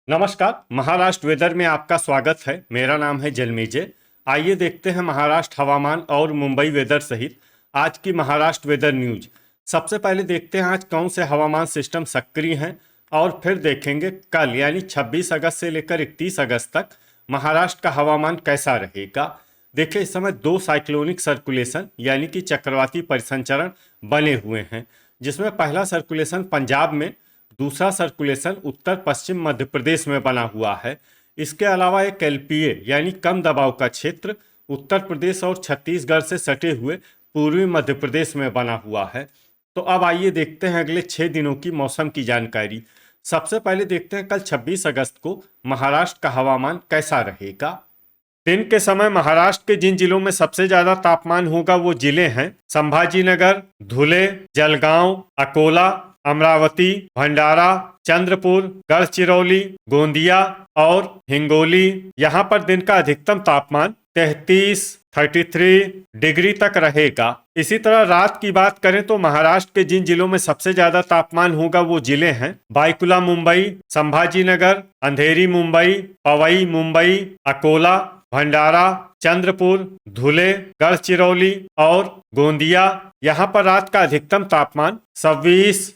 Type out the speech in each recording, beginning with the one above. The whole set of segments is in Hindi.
नमस्कार। महाराष्ट्र वेदर में आपका स्वागत है। मेरा नाम है जन्मेजय। आइए देखते हैं महाराष्ट्र हवामान और मुंबई वेदर सहित आज की महाराष्ट्र वेदर न्यूज। सबसे पहले देखते हैं आज कौन से हवामान सिस्टम सक्रिय हैं और फिर देखेंगे कल यानी 26 अगस्त से लेकर 31 अगस्त तक महाराष्ट्र का हवामान कैसा रहेगा। देखिए, इस समय दो साइक्लोनिक सर्कुलेशन यानी कि चक्रवाती परिसंचरण बने हुए हैं, जिसमें पहला सर्कुलेशन पंजाब में, दूसरा सर्कुलेशन उत्तर पश्चिम मध्य प्रदेश में बना हुआ है। इसके अलावा एक एलपीए यानी कम दबाव का क्षेत्र उत्तर प्रदेश और छत्तीसगढ़ से सटे हुए पूर्वी मध्य प्रदेश में बना हुआ है। तो अब आइए देखते हैं अगले 6 दिनों की मौसम की जानकारी। सबसे पहले देखते हैं कल 26 अगस्त को महाराष्ट्र का हवामान कैसा रहेगा। दिन के समय महाराष्ट्र के जिन जिलों में सबसे ज्यादा तापमान होगा वो जिले हैं संभाजीनगर, धुले, जलगांव, अकोला, अमरावती, भंडारा, चंद्रपुर, गढ़चिरौली, गोंदिया और हिंगोली। यहाँ पर दिन का अधिकतम तापमान 33 डिग्री तक रहेगा। इसी तरह रात की बात करें तो महाराष्ट्र के जिन जिलों में सबसे ज्यादा तापमान होगा वो जिले हैं बायकुला मुंबई, संभाजीनगर, अंधेरी मुंबई, पवई मुंबई, अकोला, भंडारा, चंद्रपुर, धुले, गढ़चिरौली और गोंदिया। यहाँ पर रात का अधिकतम तापमान 26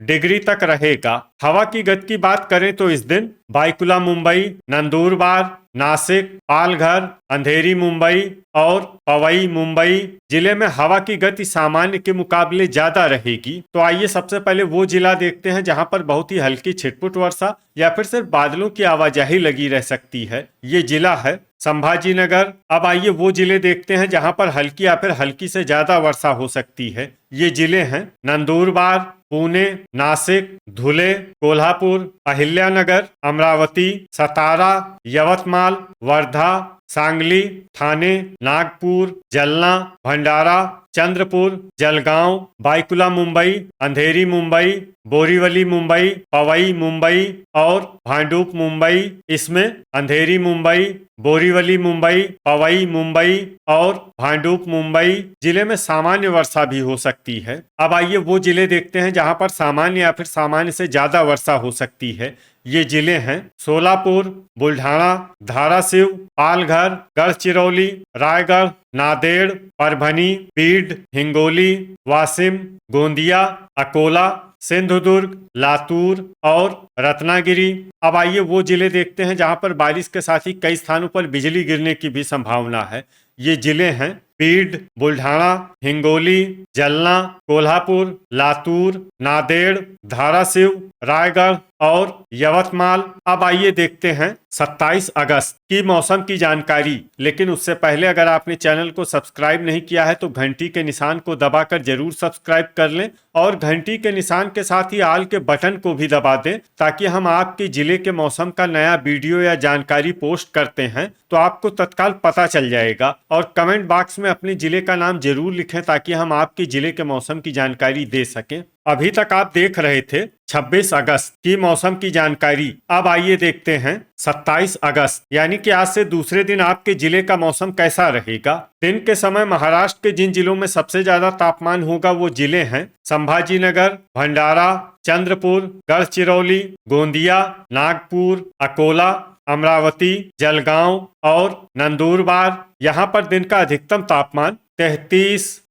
डिग्री तक रहेगा। हवा की गति की बात करें तो इस दिन बायकुला मुंबई, नंदुरबार, नासिक, पालघर, अंधेरी मुंबई और पवई मुंबई जिले में हवा की गति सामान्य के मुकाबले ज्यादा रहेगी। तो आइए सबसे पहले वो जिला देखते हैं जहां पर बहुत ही हल्की छिटपुट वर्षा या फिर सिर्फ बादलों की आवाजाही लगी रह सकती है। ये जिला है संभाजीनगर। अब आइए वो जिले देखते हैं जहां पर हल्की या फिर हल्की से ज्यादा वर्षा हो सकती है। ये जिले हैं नंदुरबार, पुणे, नासिक, धुले, कोल्हापुर, अहिल्यानगर, अमरावती, सतारा, यवतमाल, वर्धा, सांगली, ठाणे, नागपुर, जलना, भंडारा, चंद्रपुर, जलगांव, बायकुला मुंबई, अंधेरी मुंबई, बोरीवली मुंबई, पवई मुंबई और भांडुप मुंबई। इसमें अंधेरी मुंबई, बोरीवली मुंबई, पवई मुंबई और भांडुप मुंबई जिले में सामान्य वर्षा भी हो सकती है। अब आइए वो जिले देखते हैं जहां पर सामान्य या फिर सामान्य से ज्यादा वर्षा हो सकती है। ये जिले हैं सोलापुर, बुल्ढाना, धाराशिव, पालघर, गढ़चिरौली, रायगढ़, नांदेड़, परभनी, बीड, हिंगोली, वाशिम, गोंदिया, अकोला, सिंधुदुर्ग, लातूर और रत्नागिरी। अब आइए वो जिले देखते हैं जहां पर बारिश के साथ ही कई स्थानों पर बिजली गिरने की भी संभावना है। ये जिले हैं बीड, बुल्ढाना, हिंगोली, जलना, कोल्हापुर, लातूर, नांदेड़, धाराशिव, रायगढ़ और यवतमाल। अब आइए देखते हैं 27 अगस्त की मौसम की जानकारी। लेकिन उससे पहले अगर आपने चैनल को सब्सक्राइब नहीं किया है तो घंटी के निशान को दबाकर जरूर सब्सक्राइब कर लें और घंटी के निशान के साथ ही आल के बटन को भी दबा दें, ताकि हम आपके जिले के मौसम का नया वीडियो या जानकारी पोस्ट करते हैं तो आपको तत्काल पता चल जाएगा। और कमेंट बॉक्स में अपने जिले का नाम जरूर लिखें ताकि हम आपके जिले के मौसम की जानकारी दे सकें। अभी तक आप देख रहे थे 26 अगस्त की मौसम की जानकारी। अब आइए देखते हैं 27 अगस्त यानी कि आज से दूसरे दिन आपके जिले का मौसम कैसा रहेगा। दिन के समय महाराष्ट्र के जिन जिलों में सबसे ज्यादा तापमान होगा वो जिले हैं संभाजीनगर, भंडारा, चंद्रपुर, गढ़चिरौली, गोंदिया, नागपुर, अकोला, अमरावती, जलगांव और नंदुरबार। यहाँ पर दिन का अधिकतम तापमान 33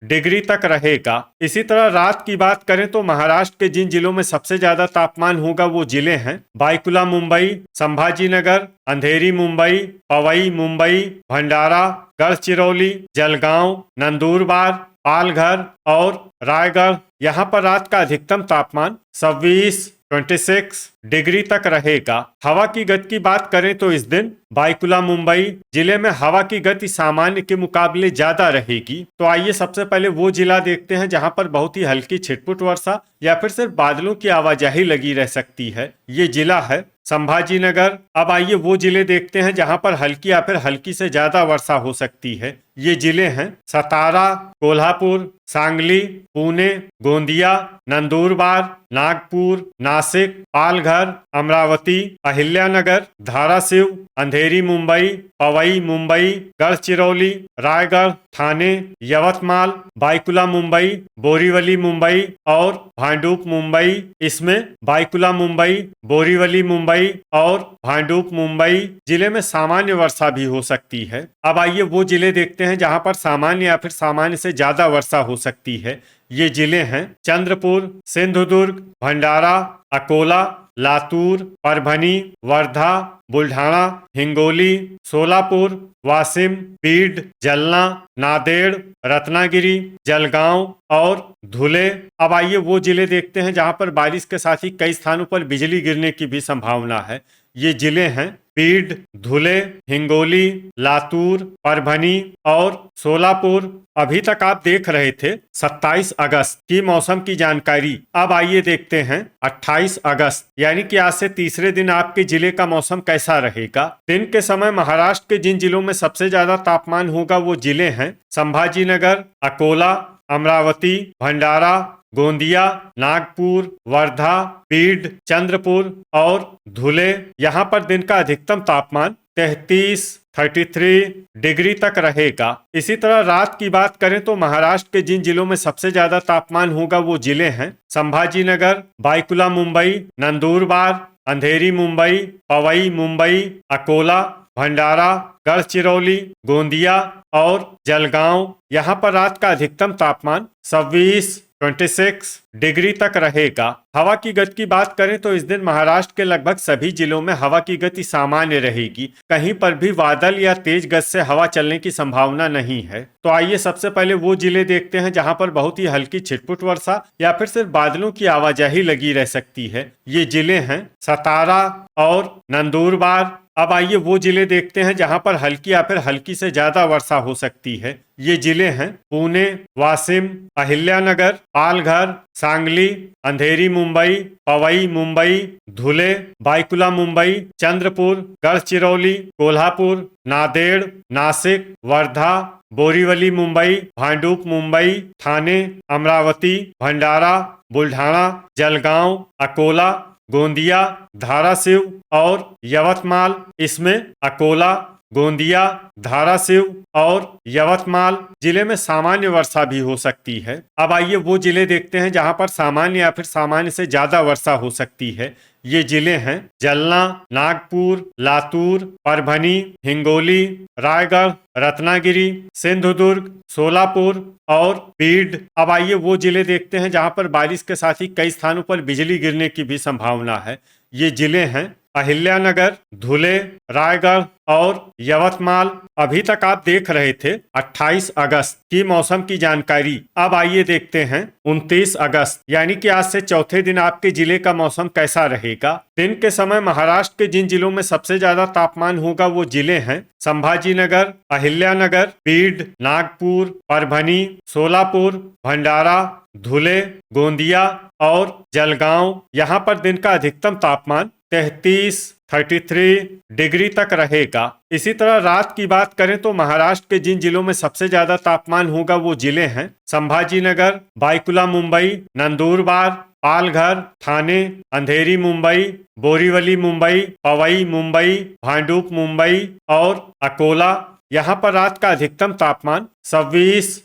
डिग्री तक रहेगा। इसी तरह रात की बात करें तो महाराष्ट्र के जिन जिलों में सबसे ज्यादा तापमान होगा वो जिले हैं बायकुला मुंबई, संभाजीनगर, अंधेरी मुंबई, पवई मुंबई, भंडारा, गढ़चिरौली, जलगांव, नंदुरबार, पालघर और रायगढ़। यहाँ पर रात का अधिकतम तापमान 26 डिग्री तक रहेगा। हवा की गति की बात करें तो इस दिन बायकुला मुंबई जिले में हवा की गति सामान्य के मुकाबले ज्यादा रहेगी। तो आइए सबसे पहले वो जिला देखते हैं जहां पर बहुत ही हल्की छिटपुट वर्षा या फिर सिर्फ बादलों की आवाजाही लगी रह सकती है। ये जिला है संभाजीनगर। अब आइए वो जिले देखते हैं जहां पर हल्की या फिर हल्की से ज्यादा वर्षा हो सकती है। ये जिले हैं सतारा, कोल्हापुर, सांगली, पुणे, गोंदिया, नंदुरबार, नागपुर, नासिक, पालघर, अमरावती, अहिल्यानगर, धाराशिव, अंधेरी मुंबई, पवई मुंबई, गढ़चिरौली, रायगढ़, ठाणे, यवतमाल, बायकुला मुंबई, बोरीवली मुंबई और भांडुप मुंबई। इसमें बायकुला मुंबई, बोरीवली मुंबई और भांडुप मुंबई जिले में सामान्य वर्षा भी हो सकती है। अब आइए वो जिले देखते हैं जहां पर सामान्य या फिर सामान्य से ज्यादा वर्षा हो सकती है। ये जिले हैं चंद्रपुर, सिंधुदुर्ग, भंडारा, अकोला, लातूर, परभनी, वर्धा, बुल्ढाना, हिंगोली, सोलापुर, वाशिम, बीड, जलना, नांदेड़, रत्नागिरी, जलगांव और धुले। अब आइए वो जिले देखते हैं जहां पर बारिश के साथ ही कई स्थानों पर बिजली गिरने की भी संभावना है। ये जिले हैं बीड, धुले, हिंगोली, लातूर, परभनी और सोलापुर। अभी तक आप देख रहे थे 27 अगस्त की मौसम की जानकारी। अब आइए देखते हैं 28 अगस्त यानी कि आज से तीसरे दिन आपके जिले का मौसम कैसा रहेगा। दिन के समय महाराष्ट्र के जिन जिलों में सबसे ज्यादा तापमान होगा वो जिले हैं संभाजीनगर, अकोला, अमरावती, भंडारा, गोंदिया, नागपुर, वर्धा, बीड, चंद्रपुर और धुले। यहाँ पर दिन का अधिकतम तापमान 33 डिग्री तक रहेगा। इसी तरह रात की बात करें तो महाराष्ट्र के जिन जिलों में सबसे ज्यादा तापमान होगा वो जिले हैं संभाजीनगर, बायकुला मुंबई, नंदुरबार, अंधेरी मुंबई, पवई मुंबई, अकोला, भंडारा, गढ़चिरौली, गोंदिया और जलगांव। यहाँ पर रात का अधिकतम तापमान 26 डिग्री तक रहेगा। हवा की गति की बात करें तो इस दिन महाराष्ट्र के लगभग सभी जिलों में हवा की गति सामान्य रहेगी। कहीं पर भी बादल या तेज गति से हवा चलने की संभावना नहीं है। तो आइए सबसे पहले वो जिले देखते हैं जहां पर बहुत ही हल्की छिटपुट वर्षा या फिर सिर्फ बादलों की आवाजाही लगी रह सकती है। ये जिले हैं सतारा और नंदुरबार। अब आइए वो जिले देखते हैं जहां पर हल्की या फिर हल्की से ज्यादा वर्षा हो सकती है। ये जिले हैं पुणे, वाशिम, अहिल्यानगर, पालघर, सांगली, अंधेरी मुंबई, पवई मुंबई, धुले, बायकुला मुंबई, चंद्रपुर, गढ़चिरौली, कोल्हापुर, नांदेड़, नासिक, वर्धा, बोरीवली मुंबई, भांडुप मुंबई, ठाणे, अमरावती, भंडारा, बुल्ढाना, जलगांव, अकोला, गोंदिया, धाराशिव और यवतमाल। इसमें अकोला, गोंदिया, धाराशिव और यवतमाल जिले में सामान्य वर्षा भी हो सकती है। अब आइए वो जिले देखते हैं जहां पर सामान्य या फिर सामान्य से ज्यादा वर्षा हो सकती है। ये जिले हैं जलना, नागपुर, लातूर, परभनी, हिंगोली, रायगढ़, रत्नागिरी, सिंधुदुर्ग, सोलापुर और बीड। अब आइए वो जिले देखते हैं जहां पर बारिश के साथ ही कई स्थानों पर बिजली गिरने की भी संभावना है। ये जिले हैं अहिल्यानगर, धुले, रायगढ़ और यवतमाल। अभी तक आप देख रहे थे 28 अगस्त की मौसम की जानकारी। अब आइए देखते हैं 29 अगस्त यानी कि आज से चौथे दिन आपके जिले का मौसम कैसा रहेगा। दिन के समय महाराष्ट्र के जिन जिलों में सबसे ज्यादा तापमान होगा वो जिले हैं संभाजीनगर, अहिल्यानगर, बीड, नागपुर, परभनी, सोलापुर, भंडारा, धुले, गोंदिया और जलगांव। यहाँ पर दिन का अधिकतम तापमान 33 डिग्री तक रहेगा। इसी तरह रात की बात करें तो महाराष्ट्र के जिन जिलों में सबसे ज्यादा तापमान होगा वो जिले हैं संभाजीनगर, बायकुला मुंबई, नंदुरबार, पालघर, ठाणे, अंधेरी मुंबई, बोरीवली मुंबई, पवई मुंबई, भांडुप मुंबई और अकोला। यहाँ पर रात का अधिकतम तापमान 26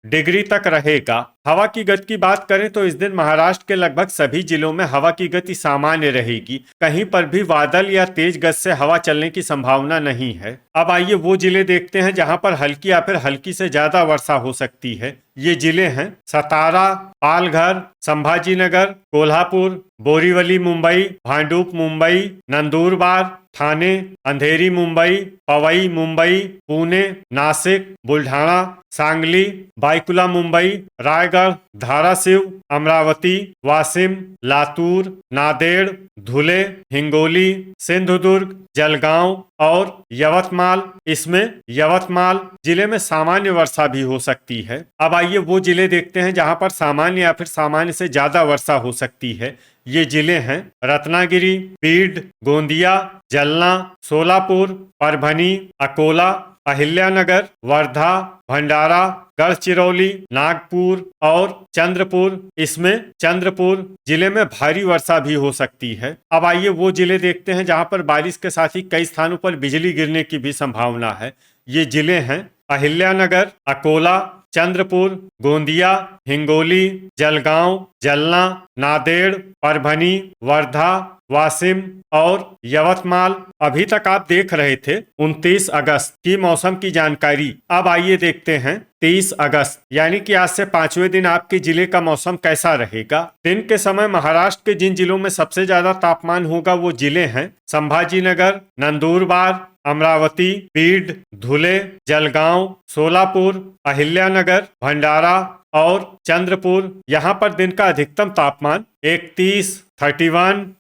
डिग्री तक रहेगा। हवा की गति की बात करें तो इस दिन महाराष्ट्र के लगभग सभी जिलों में हवा की गति सामान्य रहेगी। कहीं पर भी बादल या तेज गति से हवा चलने की संभावना नहीं है। अब आइए वो जिले देखते हैं जहां पर हल्की या फिर हल्की से ज्यादा वर्षा हो सकती है। ये जिले हैं सतारा, पालघर, संभाजीनगर, कोल्हापुर, बोरीवली मुंबई, भांडुप मुंबई, नंदुरबार, ठाणे, अंधेरी मुंबई, पवई मुंबई, पुणे, नासिक, बुल्ढाना, सांगली, बायकुला मुंबई, रायगढ़, धाराशिव, अमरावती, वाशिम, लातूर, नांदेड़, धुले, हिंगोली, सिंधुदुर्ग, जलगांव और यवतमाल। इसमें यवतमाल जिले में सामान्य वर्षा भी हो सकती है। अब आइए वो जिले देखते हैं जहां पर सामान्य या फिर सामान्य से ज्यादा वर्षा हो सकती है। ये जिले हैं रत्नागिरी, बीड, गोंदिया, जलना, सोलापुर, परभनी, अकोला, अहिल्यानगर, वर्धा, भंडारा, गढ़चिरौली, नागपुर और चंद्रपुर। इसमें चंद्रपुर जिले में भारी वर्षा भी हो सकती है। अब आइए वो जिले देखते हैं जहां पर बारिश के साथ ही कई स्थानों पर बिजली गिरने की भी संभावना है। ये जिले हैं अहिल्यानगर, अकोला, चंद्रपुर, गोंदिया, हिंगोली, जलगांव, जलना, नांदेड़, परभनी, वर्धा, वाशिम और यवतमाल। अभी तक आप देख रहे थे 29 अगस्त की मौसम की जानकारी। अब आइए देखते हैं 23 अगस्त यानी कि आज से 5वें दिन आपके जिले का मौसम कैसा रहेगा। दिन के समय महाराष्ट्र के जिन जिलों में सबसे ज्यादा तापमान होगा वो जिले हैं संभाजीनगर, नंदुरबार, अमरावती, बीड, धुले, जलगांव, सोलापुर, अहिल्यानगर, भंडारा और चंद्रपुर। यहाँ पर दिन का अधिकतम तापमान 31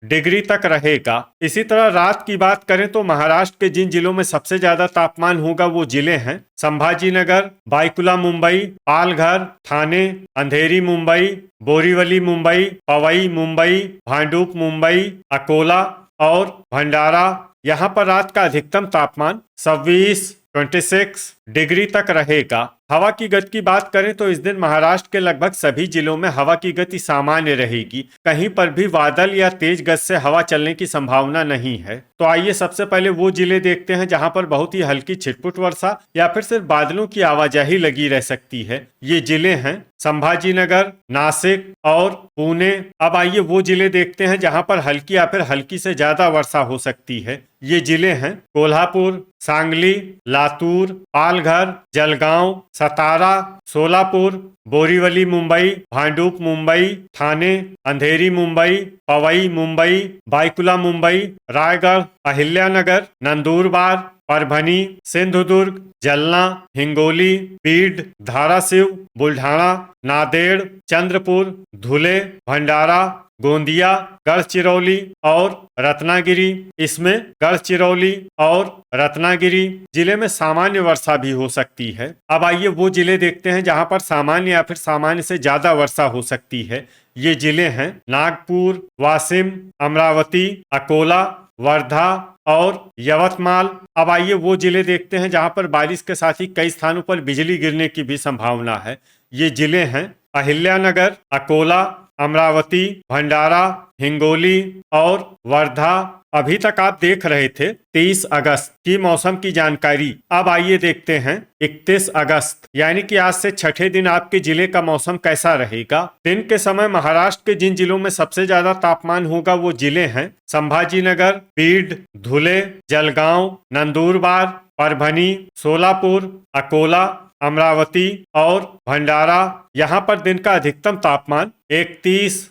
डिग्री तक रहेगा। इसी तरह रात की बात करें तो महाराष्ट्र के जिन जिलों में सबसे ज्यादा तापमान होगा वो जिले हैं संभाजीनगर, बाईकुला मुंबई, पालघर, ठाणे, अंधेरी मुंबई, बोरीवली मुंबई, पवई मुंबई, भांडुप मुंबई, अकोला और भंडारा। यहाँ पर रात का अधिकतम तापमान 26 डिग्री तक रहेगा। हवा की गति की बात करें तो इस दिन महाराष्ट्र के लगभग सभी जिलों में हवा की गति सामान्य रहेगी। कहीं पर भी बादल या तेज गति से हवा चलने की संभावना नहीं है। तो आइए सबसे पहले वो जिले देखते हैं जहां पर बहुत ही हल्की छिटपुट वर्षा या फिर सिर्फ बादलों की आवाजाही लगी रह सकती है। ये जिले हैं संभाजीनगर, नासिक और पुणे। अब आइए वो जिले देखते हैं जहां पर हल्की या फिर हल्की से ज्यादा वर्षा हो सकती है। ये जिले हैं कोल्हापुर, सांगली, लातूर, पालघर, जलगांव, सतारा, सोलापुर, बोरीवली मुंबई, भांडुप मुंबई, ठाणे, अंधेरी मुंबई, पवई मुंबई, बाईकुला मुंबई, रायगढ़, अहिल्यानगर, नंदुरबार, परभनी, सिंधुदुर्ग, जलना, हिंगोली, बीड, धाराशिव, बुल्ढाना, नांदेड़, चंद्रपुर, धुले, भंडारा, गोंदिया, गढ़चिरौली और रत्नागिरी। इसमें गढ़चिरौली और रत्नागिरी जिले में सामान्य वर्षा भी हो सकती है। अब आइए वो जिले देखते हैं जहां पर सामान्य या फिर सामान्य से ज्यादा वर्षा हो सकती है। ये जिले हैं नागपुर, वाशिम, अमरावती, अकोला, वर्धा और यवतमाल। अब आइए वो जिले देखते हैं जहां पर बारिश के साथ ही कई स्थानों पर बिजली गिरने की भी संभावना है। ये जिले हैं अहिल्यानगर, अकोला, अमरावती, भंडारा, हिंगोली और वर्धा। अभी तक आप देख रहे थे 23 अगस्त की मौसम की जानकारी। अब आइए देखते हैं 31 अगस्त यानी कि आज से छठे दिन आपके जिले का मौसम कैसा रहेगा। दिन के समय महाराष्ट्र के जिन जिलों में सबसे ज्यादा तापमान होगा वो जिले हैं संभाजीनगर, बीड, धुले, जलगांव, नंदुरबार, परभनी, सोलापुर, अकोला, अमरावती और भंडारा। यहाँ पर दिन का अधिकतम तापमान 31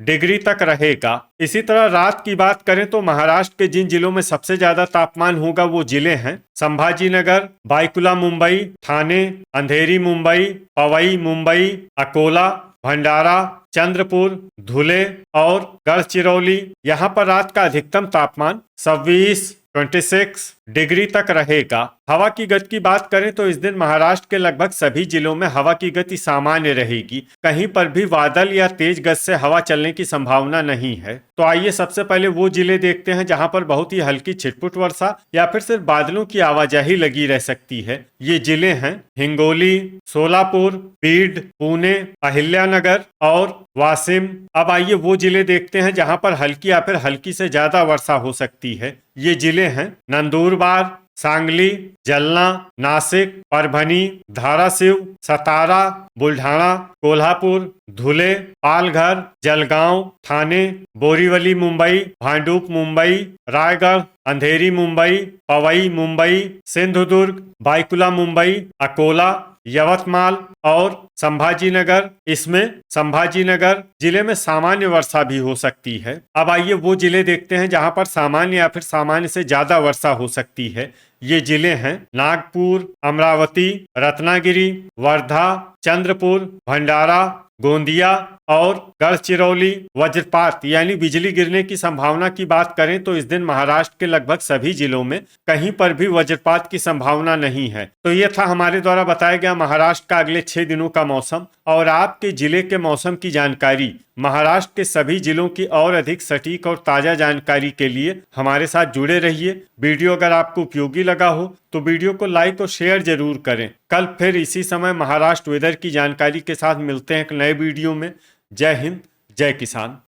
डिग्री तक रहेगा। इसी तरह रात की बात करें तो महाराष्ट्र के जिन जिलों में सबसे ज्यादा तापमान होगा वो जिले हैं संभाजीनगर, बाईकुला मुंबई, ठाणे, अंधेरी मुंबई, पवई मुंबई, अकोला, भंडारा, चंद्रपुर, धुले और गढ़चिरौली। यहाँ पर रात का अधिकतम तापमान 26 डिग्री तक रहेगा। हवा की गति की बात करें तो इस दिन महाराष्ट्र के लगभग सभी जिलों में हवा की गति सामान्य रहेगी। कहीं पर भी बादल या तेज गति से हवा चलने की संभावना नहीं है। तो आइए सबसे पहले वो जिले देखते हैं जहां पर बहुत ही हल्की छिटपुट वर्षा या फिर सिर्फ बादलों की आवाजाही लगी रह सकती है। ये जिले हैं हिंगोली, सोलापुर, बीड, पुणे, अहिल्यानगर और वाशिम। अब आइए वो जिले देखते हैं जहां पर हल्की या फिर हल्की से ज्यादा वर्षा हो सकती है। ये जिले हैं नंदुरबार, सांगली, जलना, नासिक, परभनी, धाराशिव, सतारा, बुल्ढाना, कोल्हापुर, धुले, पालघर, जलगांव, ठाणे, बोरीवली मुंबई, भांडुप मुंबई, रायगढ़, अंधेरी मुंबई, पवई मुंबई, सिंधुदुर्ग, बाईकुला मुंबई, अकोला, यवतमाल और संभाजीनगर। इसमें संभाजीनगर जिले में सामान्य वर्षा भी हो सकती है। अब आइए वो जिले देखते हैं जहां पर सामान्य या फिर सामान्य से ज्यादा वर्षा हो सकती है। ये जिले हैं नागपुर, अमरावती, रत्नागिरी, वर्धा, चंद्रपुर, भंडारा, गोंदिया और गढ़चिरौली। वज्रपात यानी बिजली गिरने की संभावना की बात करें तो इस दिन महाराष्ट्र के लगभग सभी जिलों में कहीं पर भी वज्रपात की संभावना नहीं है। तो ये था हमारे द्वारा बताया गया महाराष्ट्र का अगले 6 दिनों का मौसम और आपके जिले के मौसम की जानकारी, महाराष्ट्र के सभी जिलों की और अधिक सटीक और ताज़ा जानकारी के लिए हमारे साथ जुड़े रहिए। वीडियो अगर आपको उपयोगी लगा हो तो वीडियो को लाइक और शेयर जरूर करें। कल फिर इसी समय महाराष्ट्र वेदर की जानकारी के साथ मिलते हैं एक नए वीडियो में। जय हिंद, जय किसान।